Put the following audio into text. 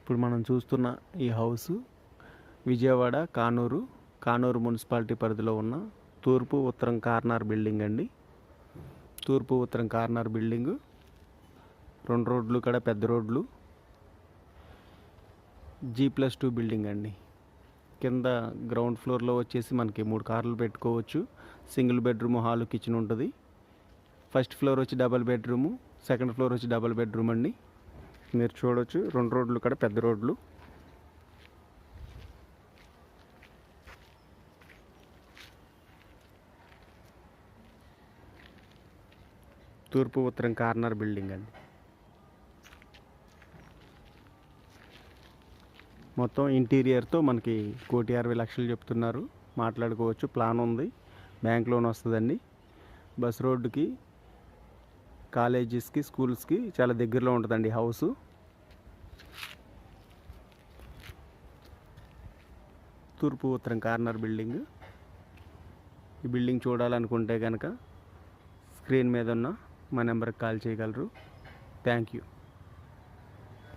ఇప్పుడు మనం చూస్తున్న ఈ హౌస్ విజయవాడ కానూరు మున్సిపాలిటీ పరిధిలో ఉన్న తూర్పు ఉత్తరం కార్నర్ బిల్డింగ్ అండి. తూర్పు ఉత్తరం కార్నర్ బిల్డింగు 2 రోడ్లు కూడా పెద్ద రోడ్లు, G+2 బిల్డింగ్ అండి. కింద గ్రౌండ్ ఫ్లోర్లో వచ్చేసి మనకి 3 కార్లు పెట్టుకోవచ్చు. సింగిల్ బెడ్రూమ్, హాలు, కిచెన్ ఉంటుంది. ఫస్ట్ ఫ్లోర్ వచ్చి డబల్ బెడ్రూము, సెకండ్ ఫ్లోర్ వచ్చి డబల్ బెడ్రూమ్ అండి. మీరు చూడవచ్చు 2 రోడ్లు కూడా పెద్ద రోడ్లు. తూర్పు ఉత్తరం కార్నర్ బిల్డింగ్ అండి. మొత్తం ఇంటీరియర్తో మనకి 1,60,00,000 చెప్తున్నారు. మాట్లాడుకోవచ్చు. ప్లాన్ ఉంది, బ్యాంక్ లోన్ వస్తుందండి. బస్ రోడ్డుకి, కాలేజెస్కి, స్కూల్స్కి చాలా దగ్గరలో ఉంటుందండి హౌసు. తూర్పు ఉత్తరం కార్నర్ బిల్డింగ్. ఈ బిల్డింగ్ చూడాలనుకుంటే కనుక స్క్రీన్ మీద ఉన్న మా నెంబర్కి కాల్ చేయగలరు. Thank you.